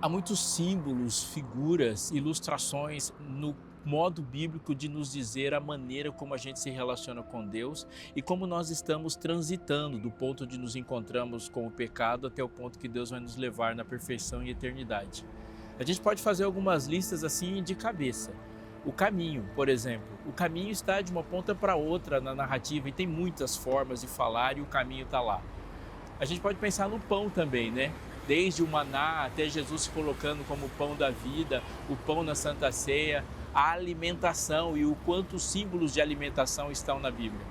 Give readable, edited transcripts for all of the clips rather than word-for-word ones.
Há muitos símbolos, figuras, ilustrações no modo bíblico de nos dizer a maneira como a gente se relaciona com Deus e como nós estamos transitando do ponto de nos encontramos com o pecado até o ponto que Deus vai nos levar na perfeição e eternidade. A gente pode fazer algumas listas assim de cabeça. O caminho, por exemplo. O caminho está de uma ponta para outra na narrativa e tem muitas formas de falar e o caminho está lá. A gente pode pensar no pão também, né? Desde o maná até Jesus se colocando como o pão da vida, o pão na Santa Ceia, a alimentação e o quanto os símbolos de alimentação estão na Bíblia.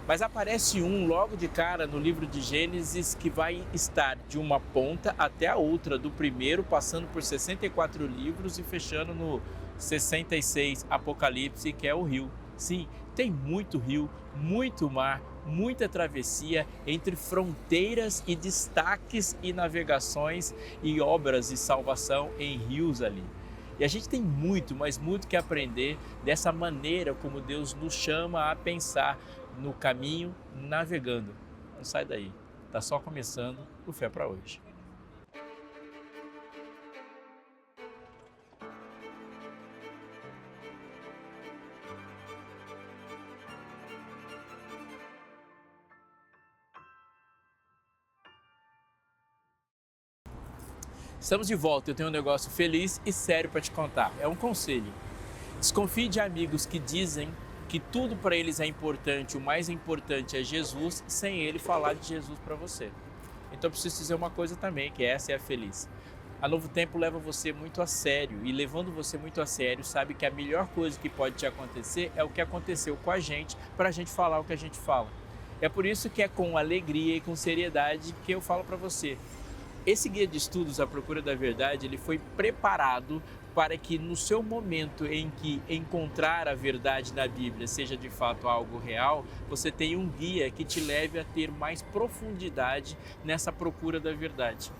Mas aparece um logo de cara no livro de Gênesis que vai estar de uma ponta até a outra, do primeiro passando por 64 livros e fechando no 66 Apocalipse, que é o rio. Sim, tem muito rio, muito mar, muita travessia entre fronteiras e destaques e navegações e obras de salvação em rios ali. E a gente tem muito, mas muito que aprender dessa maneira como Deus nos chama a pensar no caminho navegando. Não sai daí, está só começando o Fé para hoje. Estamos de volta, eu tenho um negócio feliz e sério para te contar. É um conselho. Desconfie de amigos que dizem que tudo para eles é importante, o mais importante é Jesus, sem ele falar de Jesus para você. Então eu preciso dizer uma coisa também, que essa é a feliz. A Novo Tempo leva você muito a sério e levando você muito a sério, sabe que a melhor coisa que pode te acontecer é o que aconteceu com a gente, para a gente falar o que a gente fala. É por isso que é com alegria e com seriedade que eu falo para você. Esse guia de estudos à procura da verdade, ele foi preparado para que no seu momento em que encontrar a verdade na Bíblia seja de fato algo real, você tenha um guia que te leve a ter mais profundidade nessa procura da verdade.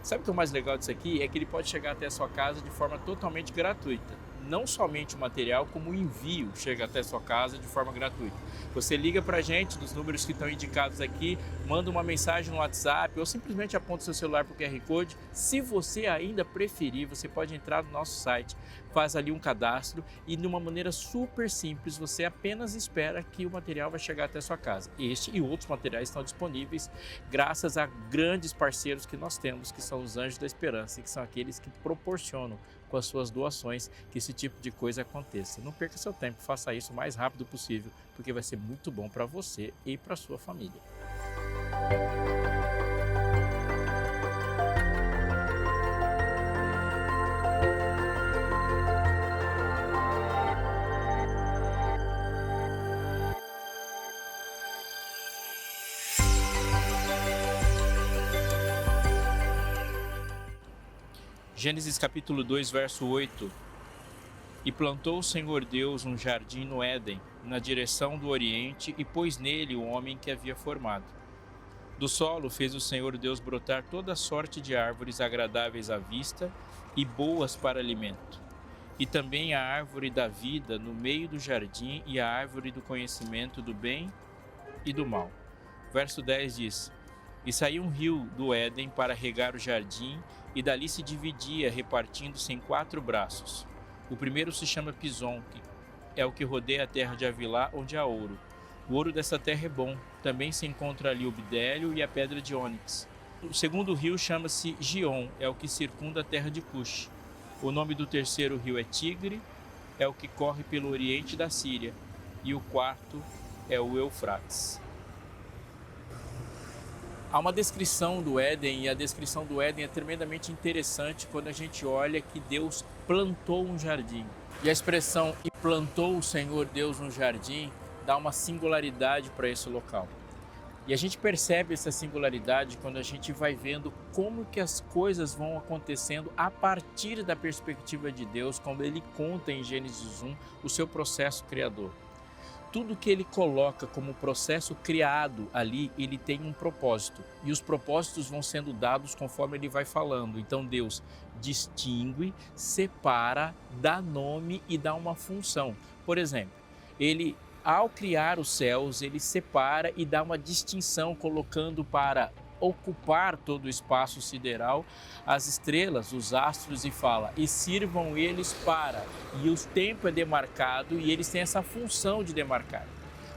Sabe o que é o mais legal disso aqui? É que ele pode chegar até a sua casa de forma totalmente gratuita. Não somente o material, como o envio chega até a sua casa de forma gratuita. Você liga para a gente, dos números que estão indicados aqui, manda uma mensagem no WhatsApp ou simplesmente aponta o seu celular para o QR Code. Se você ainda preferir, você pode entrar no nosso site, faz ali um cadastro e de uma maneira super simples, você apenas espera que o material vai chegar até a sua casa. Este e outros materiais estão disponíveis graças a grandes parceiros que nós temos, que são os Anjos da Esperança, e que são aqueles que proporcionam com as suas doações que esse tipo de coisa aconteça. Não perca seu tempo, faça isso o mais rápido possível, porque vai ser muito bom para você e para sua família. Gênesis capítulo 2, verso 8. E plantou o Senhor Deus um jardim no Éden, na direção do Oriente, e pôs nele o homem que havia formado. Do solo fez o Senhor Deus brotar toda sorte de árvores agradáveis à vista e boas para alimento. E também a árvore da vida no meio do jardim e a árvore do conhecimento do bem e do mal. Verso 10 diz: E saiu um rio do Éden para regar o jardim, e dali se dividia, repartindo-se em 4 braços. O primeiro se chama Pison, que é o que rodeia a terra de Havilá, onde há ouro. O ouro dessa terra é bom. Também se encontra ali o bidélio e a pedra de ônix. O segundo rio chama-se Gion, é o que circunda a terra de Cush. O nome do terceiro rio é Tigre, é o que corre pelo oriente da Síria. E o quarto é o Eufrates. Há uma descrição do Éden, e a descrição do Éden é tremendamente interessante quando a gente olha que Deus plantou um jardim. E a expressão "e plantou o Senhor Deus um jardim" dá uma singularidade para esse local. E a gente percebe essa singularidade quando a gente vai vendo como que as coisas vão acontecendo a partir da perspectiva de Deus, como ele conta em Gênesis 1 o seu processo criador. Tudo que ele coloca como processo criado ali, ele tem um propósito. E os propósitos vão sendo dados conforme ele vai falando. Então Deus distingue, separa, dá nome e dá uma função. Por exemplo, ao criar os céus, ele separa e dá uma distinção, colocando para ocupar todo o espaço sideral, as estrelas, os astros, e fala, e sirvam eles para, e o tempo é demarcado e eles têm essa função de demarcar.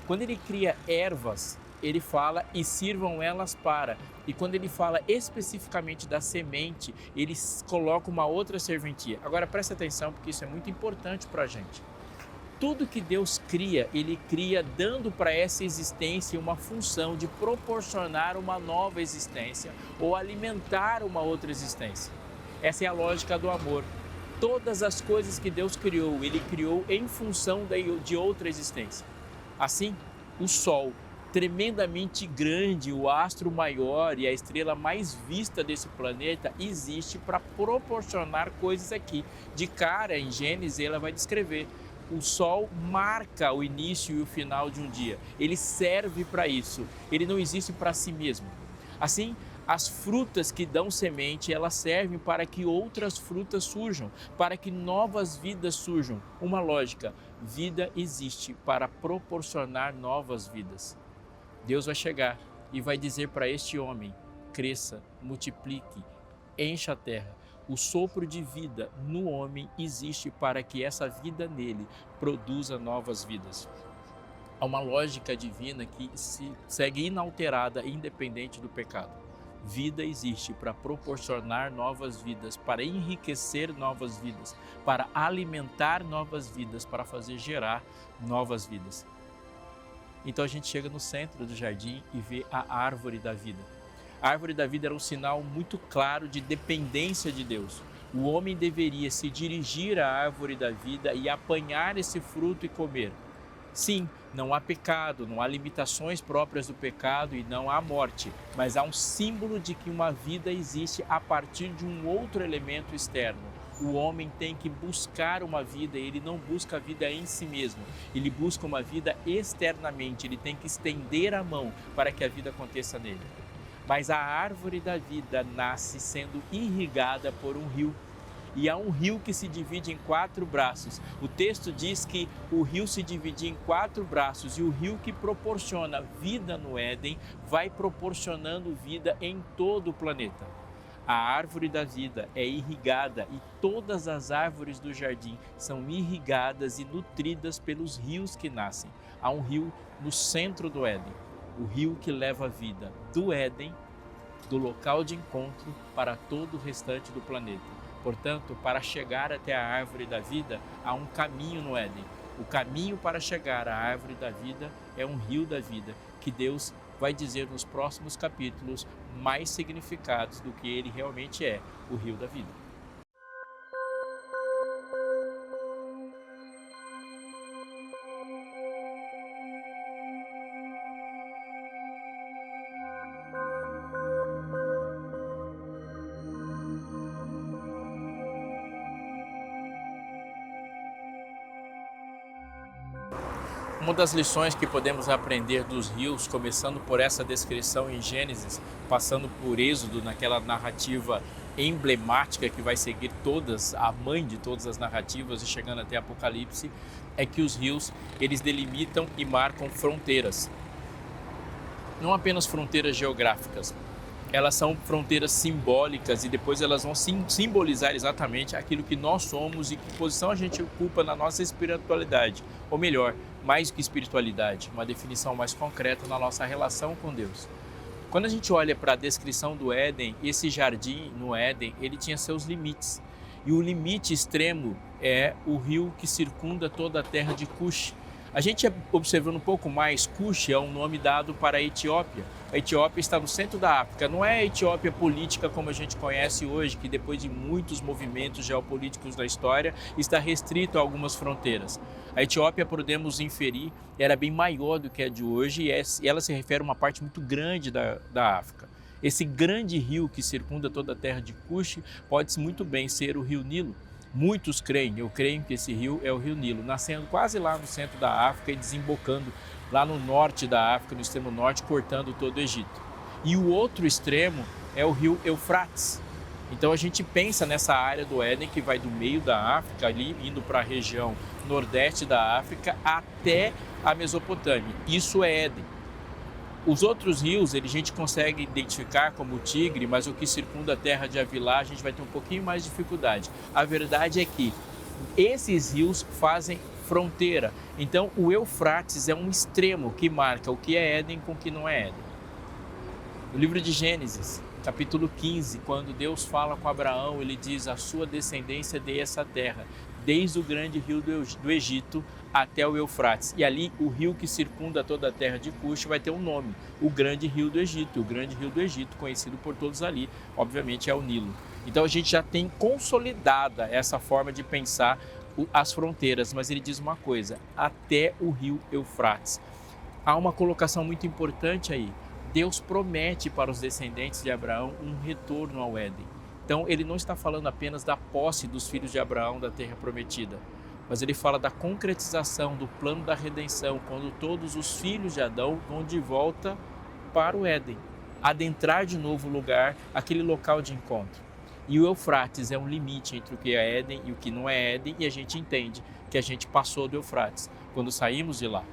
Quando ele cria ervas, ele fala, e sirvam elas para. E quando ele fala especificamente da semente, ele coloca uma outra serventia. Agora preste atenção, porque isso é muito importante para a gente. Tudo que Deus cria, Ele cria dando para essa existência uma função de proporcionar uma nova existência ou alimentar uma outra existência. Essa é a lógica do amor. Todas as coisas que Deus criou, Ele criou em função de outra existência. Assim, o Sol, tremendamente grande, o astro maior e a estrela mais vista desse planeta, existe para proporcionar coisas aqui. De cara, em Gênesis, ela vai descrever. O Sol marca o início e o final de um dia. Ele serve para isso. Ele não existe para si mesmo. Assim, as frutas que dão semente, elas servem para que outras frutas surjam, para que novas vidas surjam. Uma lógica: vida existe para proporcionar novas vidas. Deus vai chegar e vai dizer para este homem: cresça, multiplique, encha a terra. O sopro de vida no homem existe para que essa vida nele produza novas vidas. Há uma lógica divina que se segue inalterada, independente do pecado. Vida existe para proporcionar novas vidas, para enriquecer novas vidas, para alimentar novas vidas, para fazer gerar novas vidas. Então a gente chega no centro do jardim e vê a árvore da vida. A árvore da vida era um sinal muito claro de dependência de Deus. O homem deveria se dirigir à árvore da vida e apanhar esse fruto e comer. Sim, não há pecado, não há limitações próprias do pecado e não há morte, mas há um símbolo de que uma vida existe a partir de um outro elemento externo. O homem tem que buscar uma vida, ele não busca a vida em si mesmo, ele busca uma vida externamente, ele tem que estender a mão para que a vida aconteça nele. Mas a árvore da vida nasce sendo irrigada por um rio. E há um rio que se divide em 4 braços. O texto diz que o rio se divide em 4 braços e o rio que proporciona vida no Éden vai proporcionando vida em todo o planeta. A árvore da vida é irrigada e todas as árvores do jardim são irrigadas e nutridas pelos rios que nascem. Há um rio no centro do Éden, o rio que leva a vida do Éden, do local de encontro, para todo o restante do planeta. Portanto, para chegar até a árvore da vida, há um caminho no Éden. O caminho para chegar à árvore da vida é um rio da vida, que Deus vai dizer nos próximos capítulos mais significados do que ele realmente é, o rio da vida. Uma das lições que podemos aprender dos rios, começando por essa descrição em Gênesis, passando por Êxodo, naquela narrativa emblemática que vai seguir todas, a mãe de todas as narrativas, e chegando até Apocalipse, é que os rios, eles delimitam e marcam fronteiras. Não apenas fronteiras geográficas, elas são fronteiras simbólicas e depois elas vão simbolizar exatamente aquilo que nós somos e que posição a gente ocupa na nossa espiritualidade, ou melhor, mais do que espiritualidade, uma definição mais concreta na nossa relação com Deus. Quando a gente olha para a descrição do Éden, esse jardim no Éden, ele tinha seus limites. E o limite extremo é o rio que circunda toda a terra de Cush. A gente observando um pouco mais, Cush é um nome dado para a Etiópia. A Etiópia está no centro da África, não é a Etiópia política como a gente conhece hoje, que depois de muitos movimentos geopolíticos da história, está restrito a algumas fronteiras. A Etiópia, podemos inferir, era bem maior do que a de hoje e ela se refere a uma parte muito grande da África. Esse grande rio que circunda toda a terra de Cush pode muito bem ser o rio Nilo. Muitos creem, eu creio que esse rio é o rio Nilo, nascendo quase lá no centro da África e desembocando lá no norte da África, no extremo norte, cortando todo o Egito. E o outro extremo é o rio Eufrates. Então a gente pensa nessa área do Éden que vai do meio da África, ali indo para a região nordeste da África até a Mesopotâmia. Isso é Éden. Os outros rios, a gente consegue identificar como o Tigre, mas o que circunda a terra de Havilá, a gente vai ter um pouquinho mais de dificuldade. A verdade é que esses rios fazem fronteira. Então, o Eufrates é um extremo que marca o que é Éden com o que não é Éden. No livro de Gênesis, capítulo 15, quando Deus fala com Abraão, ele diz: a sua descendência dê essa terra, desde o grande rio do Egito até o Eufrates. E ali o rio que circunda toda a terra de Cush vai ter um nome, o grande rio do Egito. O grande rio do Egito, conhecido por todos ali, obviamente é o Nilo. Então a gente já tem consolidada essa forma de pensar as fronteiras, mas ele diz uma coisa: até o rio Eufrates. Há uma colocação muito importante aí. Deus promete para os descendentes de Abraão um retorno ao Éden. Então ele não está falando apenas da posse dos filhos de Abraão da terra prometida, mas ele fala da concretização do plano da redenção, quando todos os filhos de Adão vão de volta para o Éden, adentrar de novo o lugar, aquele local de encontro. E o Eufrates é um limite entre o que é Éden e o que não é Éden, e a gente entende que a gente passou do Eufrates quando saímos de lá.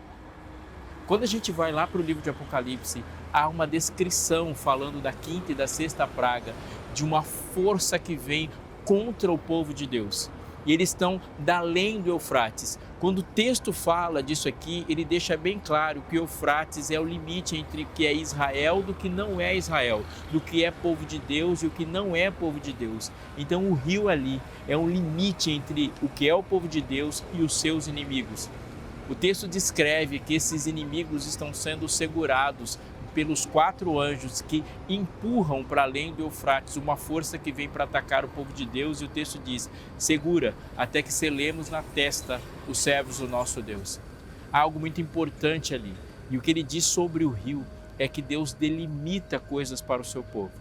Quando a gente vai lá para o livro de Apocalipse, há uma descrição falando da quinta e da sexta praga, de uma força que vem contra o povo de Deus. E eles estão da além do Eufrates. Quando o texto fala disso aqui, ele deixa bem claro que o Eufrates é o limite entre o que é Israel do que não é Israel, do que é povo de Deus e o que não é povo de Deus. Então o rio ali é um limite entre o que é o povo de Deus e os seus inimigos. O texto descreve que esses inimigos estão sendo segurados pelos 4 anjos que empurram para além do Eufrates uma força que vem para atacar o povo de Deus, e o texto diz: segura até que selemos na testa os servos do nosso Deus. Há algo muito importante ali, e o que ele diz sobre o rio é que Deus delimita coisas para o seu povo.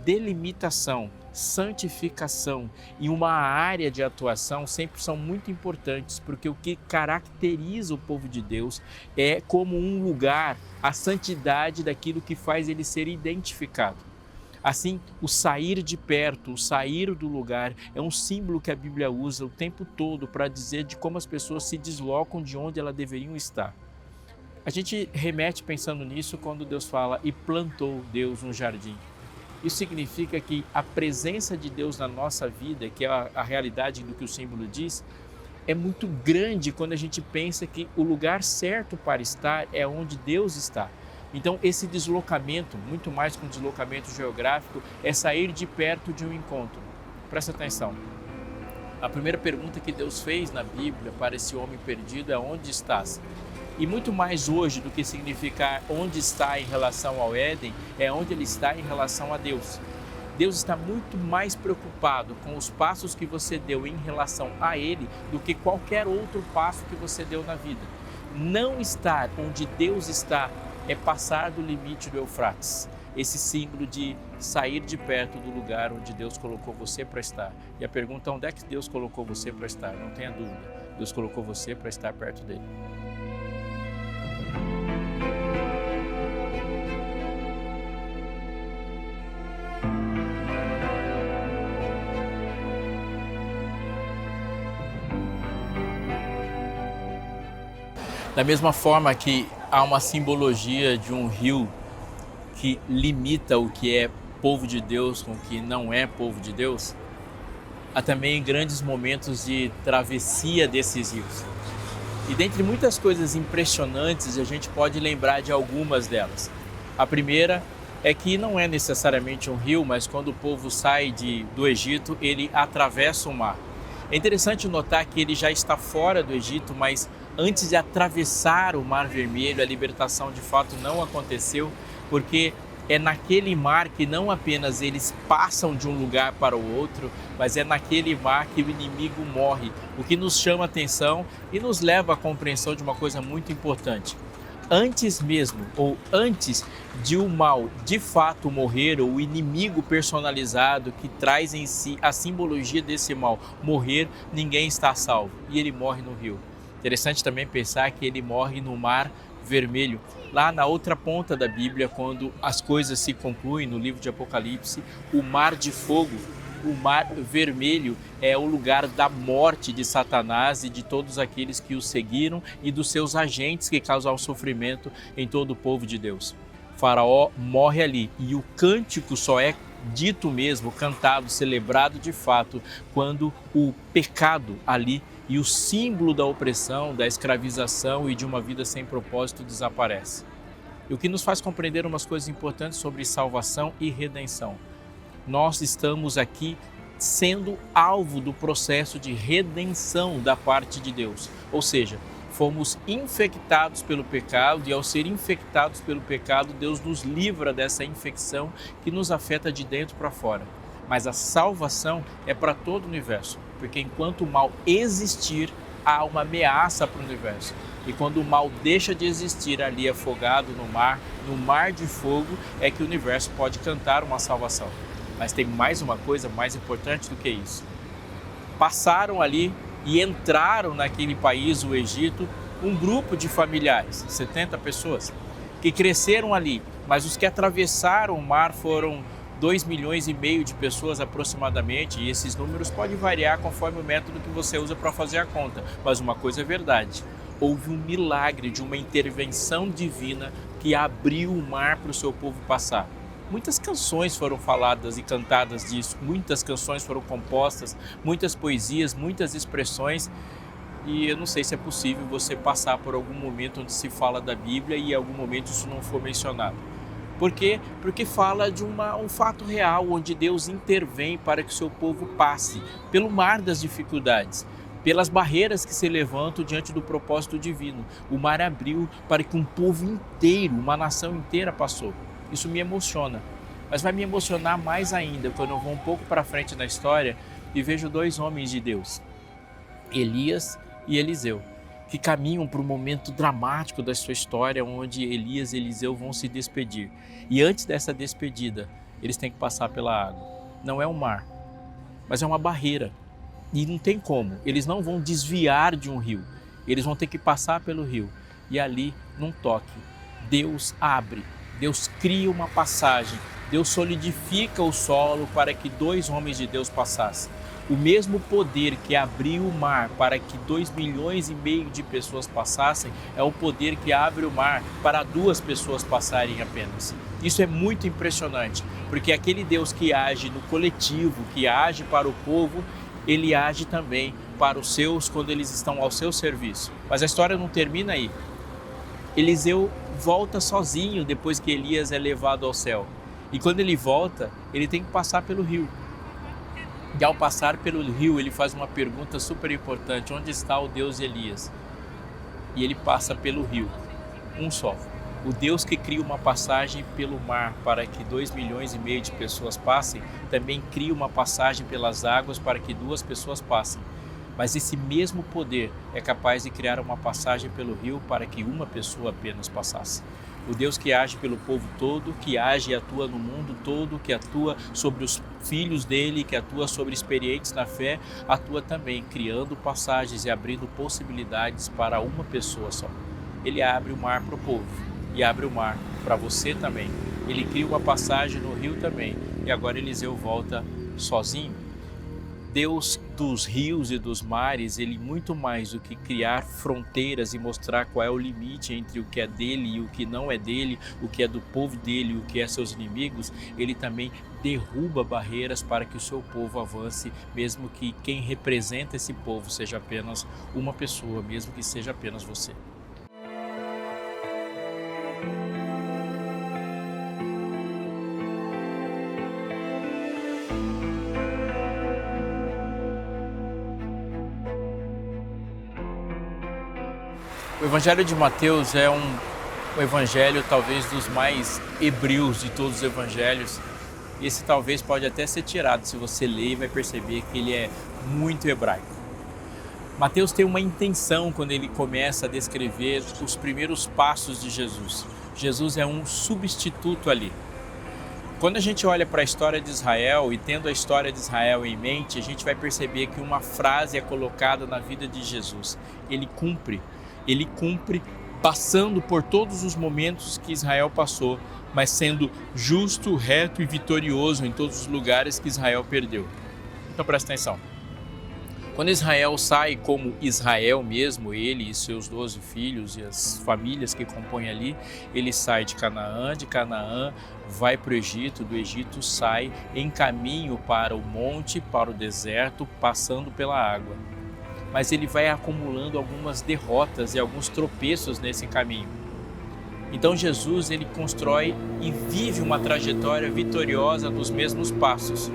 Delimitação, santificação e uma área de atuação sempre são muito importantes, porque o que caracteriza o povo de Deus é como um lugar, a santidade daquilo que faz ele ser identificado. Assim, o sair de perto, o sair do lugar é um símbolo que a Bíblia usa o tempo todo para dizer de como as pessoas se deslocam de onde elas deveriam estar. A gente remete pensando nisso quando Deus fala: e plantou Deus um jardim. Isso significa que a presença de Deus na nossa vida, que é a realidade do que o símbolo diz, é muito grande quando a gente pensa que o lugar certo para estar é onde Deus está. Então esse deslocamento, muito mais que um deslocamento geográfico, é sair de perto de um encontro. Presta atenção. A primeira pergunta que Deus fez na Bíblia para esse homem perdido é: onde estás? E muito mais hoje do que significar onde está em relação ao Éden, é onde ele está em relação a Deus. Deus está muito mais preocupado com os passos que você deu em relação a Ele do que qualquer outro passo que você deu na vida. Não estar onde Deus está é passar do limite do Eufrates. Esse símbolo de sair de perto do lugar onde Deus colocou você para estar. E a pergunta: onde é que Deus colocou você para estar? Não tenha dúvida, Deus colocou você para estar perto dele. Da mesma forma que há uma simbologia de um rio que limita o que é povo de Deus com o que não é povo de Deus, há também grandes momentos de travessia desses rios. E dentre muitas coisas impressionantes, a gente pode lembrar de algumas delas. A primeira é que não é necessariamente um rio, mas quando o povo sai do Egito, ele atravessa o mar. É interessante notar que ele já está fora do Egito, mas antes de atravessar o Mar Vermelho, a libertação de fato não aconteceu, porque é naquele mar que não apenas eles passam de um lugar para o outro, mas é naquele mar que o inimigo morre, o que nos chama a atenção e nos leva à compreensão de uma coisa muito importante. Antes mesmo, ou antes de o mal de fato morrer, ou o inimigo personalizado que traz em si a simbologia desse mal morrer, ninguém está salvo, e ele morre no rio. Interessante também pensar que ele morre no Mar Vermelho. Lá na outra ponta da Bíblia, quando as coisas se concluem no livro de Apocalipse, o Mar de Fogo, o Mar Vermelho, é o lugar da morte de Satanás e de todos aqueles que o seguiram e dos seus agentes que causaram sofrimento em todo o povo de Deus. Faraó morre ali e o cântico só é dito mesmo, cantado, celebrado de fato, quando o pecado ali e o símbolo da opressão, da escravização e de uma vida sem propósito desaparece. E o que nos faz compreender umas coisas importantes sobre salvação e redenção. Nós estamos aqui sendo alvo do processo de redenção da parte de Deus, ou seja, fomos infectados pelo pecado e ao ser infectados pelo pecado, Deus nos livra dessa infecção que nos afeta de dentro para fora. Mas a salvação é para todo o universo, porque enquanto o mal existir, há uma ameaça para o universo. E quando o mal deixa de existir ali afogado no mar de fogo, é que o universo pode cantar uma salvação. Mas tem mais uma coisa mais importante do que isso. Passaram ali e entraram naquele país, o Egito, um grupo de familiares, 70 pessoas, que cresceram ali, mas os que atravessaram o mar foram 2,5 milhões de pessoas aproximadamente, e esses números podem variar conforme o método que você usa para fazer a conta, mas uma coisa é verdade, houve um milagre de uma intervenção divina que abriu o mar para o seu povo passar. Muitas canções foram faladas e cantadas disso, muitas canções foram compostas, muitas poesias, muitas expressões, e eu não sei se é possível você passar por algum momento onde se fala da Bíblia e em algum momento isso não for mencionado. Por quê? Porque fala de um fato real, onde Deus intervém para que o seu povo passe pelo mar das dificuldades, pelas barreiras que se levantam diante do propósito divino. O mar abriu para que um povo inteiro, uma nação inteira passou. Isso me emociona, mas vai me emocionar mais ainda quando eu vou um pouco para frente na história e vejo 2 homens de Deus, Elias e Eliseu, que caminham para um momento dramático da sua história, onde Elias e Eliseu vão se despedir. E antes dessa despedida, eles têm que passar pela água. Não é um mar, mas é uma barreira. E não tem como, eles não vão desviar de um rio, eles vão ter que passar pelo rio. E ali, num toque, Deus abre. Deus cria uma passagem, Deus solidifica o solo para que 2 homens de Deus passassem. O mesmo poder que abriu o mar para que 2,5 milhões de pessoas passassem, é o poder que abre o mar para 2 pessoas passarem apenas. Isso é muito impressionante, porque aquele Deus que age no coletivo, que age para o povo, ele age também para os seus quando eles estão ao seu serviço. Mas a história não termina aí. Eliseu volta sozinho depois que Elias é levado ao céu. E quando ele volta, ele tem que passar pelo rio. E ao passar pelo rio, ele faz uma pergunta super importante: onde está o Deus de Elias? E ele passa pelo rio, um só. O Deus que cria uma passagem pelo mar para que 2,5 milhões de pessoas passem, também cria uma passagem pelas águas para que 2 pessoas passem. Mas esse mesmo poder é capaz de criar uma passagem pelo rio para que 1 pessoa apenas passasse. O Deus que age pelo povo todo, que age e atua no mundo todo, que atua sobre os filhos dele, que atua sobre experientes na fé, atua também criando passagens e abrindo possibilidades para 1 pessoa só. Ele abre o mar para o povo e abre o mar para você também. Ele cria uma passagem no rio também, e agora Eliseu volta sozinho. Deus dos rios e dos mares, ele muito mais do que criar fronteiras e mostrar qual é o limite entre o que é dele e o que não é dele, o que é do povo dele e o que é seus inimigos, ele também derruba barreiras para que o seu povo avance, mesmo que quem representa esse povo seja apenas 1 pessoa, mesmo que seja apenas você. O Evangelho de Mateus é um evangelho talvez dos mais hebreus de todos os evangelhos. Esse talvez pode até ser tirado, se você ler e vai perceber que ele é muito hebraico. Mateus tem uma intenção quando ele começa a descrever os primeiros passos de Jesus. Jesus é um substituto ali. Quando a gente olha para a história de Israel e tendo a história de Israel em mente, a gente vai perceber que uma frase é colocada na vida de Jesus. Ele cumpre passando por todos os momentos que Israel passou, mas sendo justo, reto e vitorioso em todos os lugares que Israel perdeu. Então presta atenção. Quando Israel sai como Israel mesmo, ele e seus 12 filhos e as famílias que compõem ali, ele sai de Canaã vai para o Egito, do Egito sai em caminho para o monte, para o deserto, passando pela água. Mas ele vai acumulando algumas derrotas e alguns tropeços nesse caminho. Então Jesus, ele constrói e vive uma trajetória vitoriosa nos mesmos passos.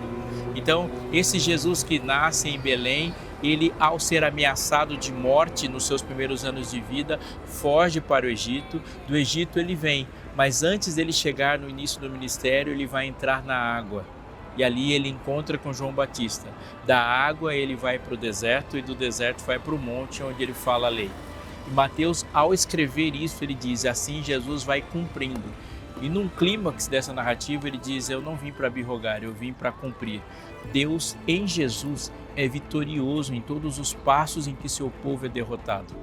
Então, esse Jesus que nasce em Belém, ele, ao ser ameaçado de morte nos seus primeiros anos de vida, foge para o Egito. Do Egito ele vem, mas antes dele chegar no início do ministério, ele vai entrar na água. E ali ele encontra com João Batista. Da água ele vai para o deserto e do deserto vai para o monte onde ele fala a lei. E Mateus, ao escrever isso, ele diz, assim Jesus vai cumprindo. E num clímax dessa narrativa ele diz, eu não vim para abrogar, eu vim para cumprir. Deus em Jesus é vitorioso em todos os passos em que seu povo é derrotado.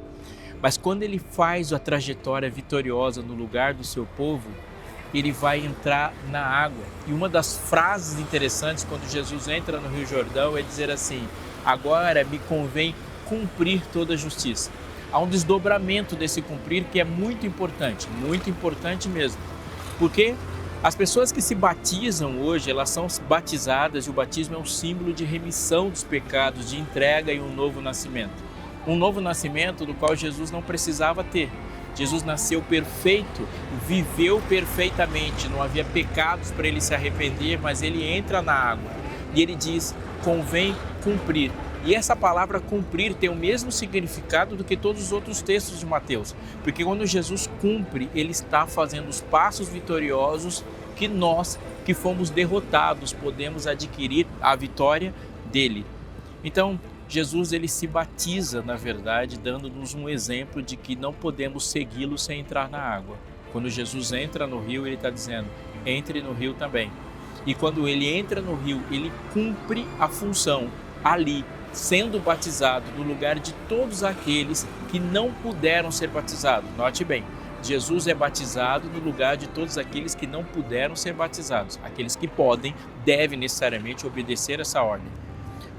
Mas quando ele faz a trajetória vitoriosa no lugar do seu povo, ele vai entrar na água. E uma das frases interessantes quando Jesus entra no Rio Jordão é dizer assim, agora me convém cumprir toda a justiça. Há um desdobramento desse cumprir que é muito importante mesmo. Porque as pessoas que se batizam hoje, elas são batizadas e o batismo é um símbolo de remissão dos pecados, de entrega e um novo nascimento. Um novo nascimento do qual Jesus não precisava ter. Jesus nasceu perfeito, viveu perfeitamente, não havia pecados para ele se arrepender, mas ele entra na água e ele diz, convém cumprir. E essa palavra cumprir tem o mesmo significado do que todos os outros textos de Mateus, porque quando Jesus cumpre, ele está fazendo os passos vitoriosos que nós, que fomos derrotados, podemos adquirir a vitória dele. Então, Jesus ele se batiza, na verdade, dando-nos um exemplo de que não podemos segui-lo sem entrar na água. Quando Jesus entra no rio, ele está dizendo, entre no rio também. E quando ele entra no rio, ele cumpre a função ali, sendo batizado no lugar de todos aqueles que não puderam ser batizados. Note bem, Jesus é batizado no lugar de todos aqueles que não puderam ser batizados. Aqueles que podem, devem necessariamente obedecer essa ordem.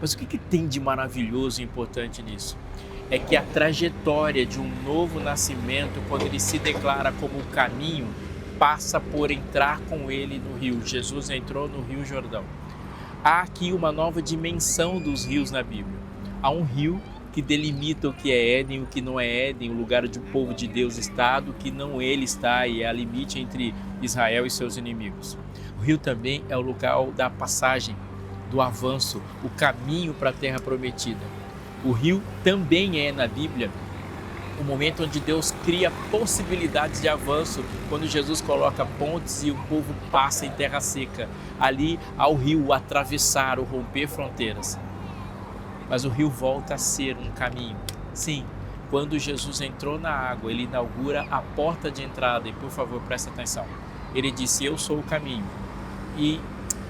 Mas o que tem de maravilhoso e importante nisso? É que a trajetória de um novo nascimento, quando ele se declara como o caminho, passa por entrar com ele no rio. Jesus entrou no Rio Jordão. Há aqui uma nova dimensão dos rios na Bíblia. Há um rio que delimita o que é Éden, o que não é Éden, o lugar onde o povo de Deus está, do que não ele está, e é a limite entre Israel e seus inimigos. O rio também é o lugar da passagem, do avanço, o caminho para a terra prometida. O rio também é, na Bíblia, o momento onde Deus cria possibilidades de avanço, quando Jesus coloca pontes e o povo passa em terra seca. Ali ao rio atravessar, ou romper fronteiras. Mas o rio volta a ser um caminho. Sim, quando Jesus entrou na água, ele inaugura a porta de entrada. E por favor, presta atenção. Ele disse, eu sou o caminho. E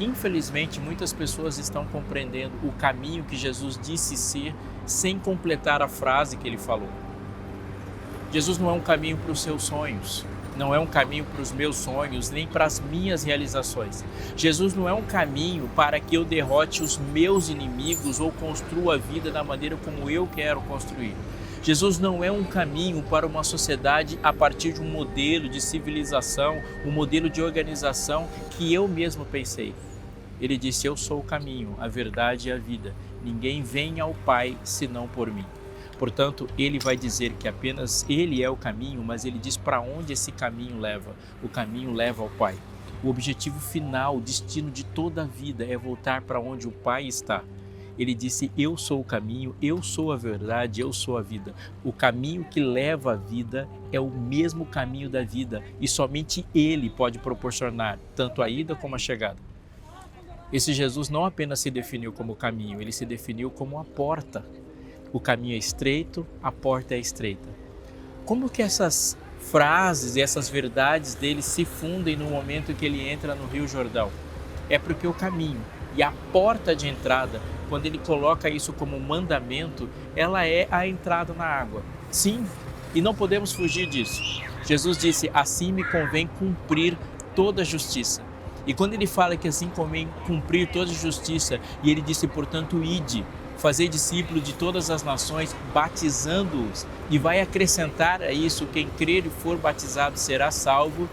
infelizmente muitas pessoas estão compreendendo o caminho que Jesus disse ser, sem completar a frase que ele falou. Jesus não é um caminho para os seus sonhos, não é um caminho para os meus sonhos, nem para as minhas realizações. Jesus não é um caminho para que eu derrote os meus inimigos ou construa a vida da maneira como eu quero construir. Jesus não é um caminho para uma sociedade a partir de um modelo de civilização, um modelo de organização que eu mesmo pensei. Ele disse, eu sou o caminho, a verdade e a vida. Ninguém vem ao Pai senão por mim. Portanto, ele vai dizer que apenas ele é o caminho, mas ele diz para onde esse caminho leva. O caminho leva ao Pai. O objetivo final, o destino de toda a vida é voltar para onde o Pai está. Ele disse, eu sou o caminho, eu sou a verdade, eu sou a vida. O caminho que leva à vida é o mesmo caminho da vida e somente ele pode proporcionar tanto a ida como a chegada. Esse Jesus não apenas se definiu como caminho, ele se definiu como a porta. O caminho é estreito, a porta é estreita. Como que essas frases e essas verdades dele se fundem no momento em que ele entra no Rio Jordão? É porque o caminho e a porta de entrada, quando ele coloca isso como mandamento, ela é a entrada na água. Sim, e não podemos fugir disso. Jesus disse, assim me convém cumprir toda a justiça. E quando ele fala que assim convém cumprir toda a justiça, e ele disse, portanto, ide, Fazer discípulos de todas as nações, batizando-os, e vai acrescentar a isso: quem crer e for batizado será salvo.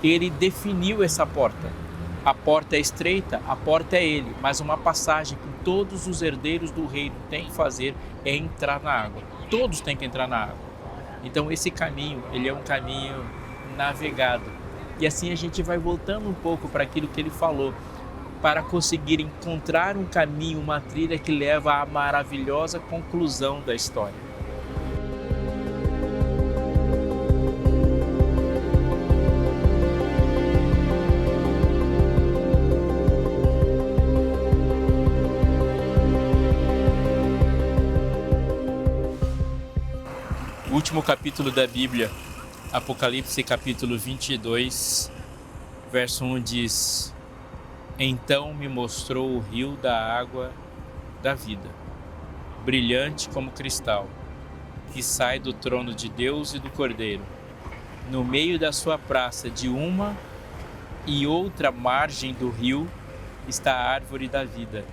Ele definiu essa porta. A porta é estreita, a porta é ele, mas uma passagem que todos os herdeiros do reino têm que fazer é entrar na água. Todos têm que entrar na água. Então esse caminho, ele é um caminho navegado. E assim a gente vai voltando um pouco para aquilo que ele falou, para conseguir encontrar um caminho, uma trilha que leva à maravilhosa conclusão da história. O último capítulo da Bíblia, Apocalipse capítulo 22, verso 1 diz: Então me mostrou o rio da água da vida, brilhante como cristal, que sai do trono de Deus e do Cordeiro. No meio da sua praça, de uma e outra margem do rio, está a árvore da vida,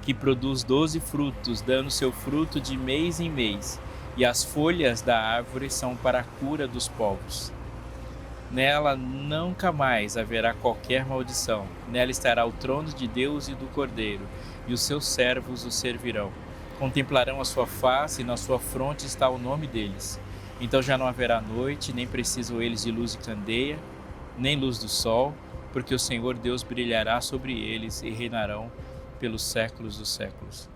que produz 12 frutos, dando seu fruto de mês em mês, e as folhas da árvore são para a cura dos povos. Nela nunca mais haverá qualquer maldição. Nela estará o trono de Deus e do Cordeiro, e os seus servos o servirão. Contemplarão a sua face, e na sua fronte está o nome deles. Então já não haverá noite, nem precisam eles de luz de candeia, nem luz do sol, porque o Senhor Deus brilhará sobre eles e reinarão pelos séculos dos séculos.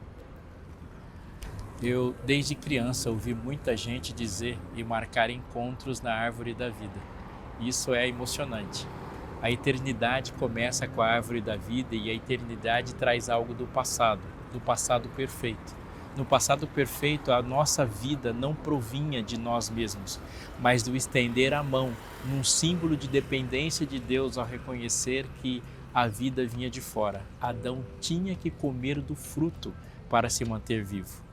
Eu, desde criança, ouvi muita gente dizer e marcar encontros na árvore da vida. Isso é emocionante. A eternidade começa com a árvore da vida e a eternidade traz algo do passado perfeito. No passado perfeito, a nossa vida não provinha de nós mesmos, mas do estender a mão, num símbolo de dependência de Deus ao reconhecer que a vida vinha de fora. Adão tinha que comer do fruto para se manter vivo.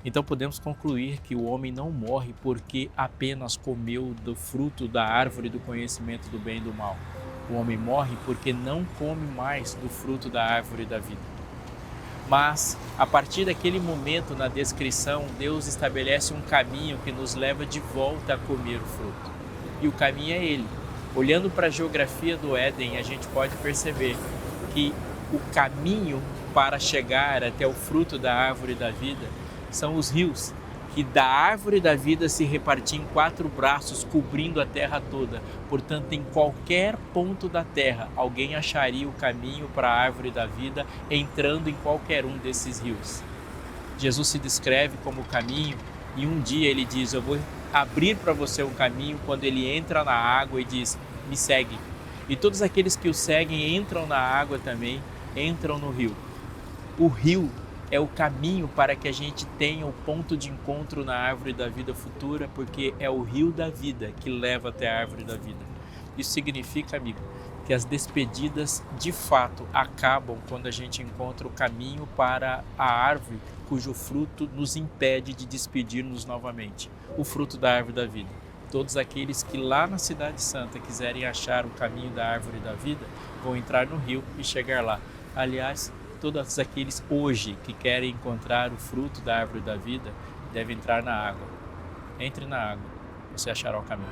Então podemos concluir que o homem não morre porque apenas comeu do fruto da árvore do conhecimento do bem e do mal. O homem morre porque não come mais do fruto da árvore da vida. Mas, a partir daquele momento na descrição, Deus estabelece um caminho que nos leva de volta a comer o fruto. E o caminho é ele. Olhando para a geografia do Éden, a gente pode perceber que o caminho para chegar até o fruto da árvore da vida são os rios, que da árvore da vida se repartiam em 4 braços, cobrindo a terra toda. Portanto, em qualquer ponto da terra, alguém acharia o caminho para a árvore da vida, entrando em qualquer um desses rios. Jesus se descreve como o caminho, e um dia ele diz: eu vou abrir para você um caminho, quando ele entra na água e diz: me segue. E todos aqueles que o seguem entram na água também, entram no rio. O rio é o caminho para que a gente tenha o ponto de encontro na árvore da vida futura, porque é o rio da vida que leva até a árvore da vida. Isso significa, amigo, que as despedidas de fato acabam quando a gente encontra o caminho para a árvore cujo fruto nos impede de despedir-nos novamente, o fruto da árvore da vida. Todos aqueles que lá na Cidade Santa quiserem achar o caminho da árvore da vida vão entrar no rio e chegar lá. Aliás, todos aqueles hoje que querem encontrar o fruto da árvore da vida devem entrar na água. Entre na água, você achará o caminho.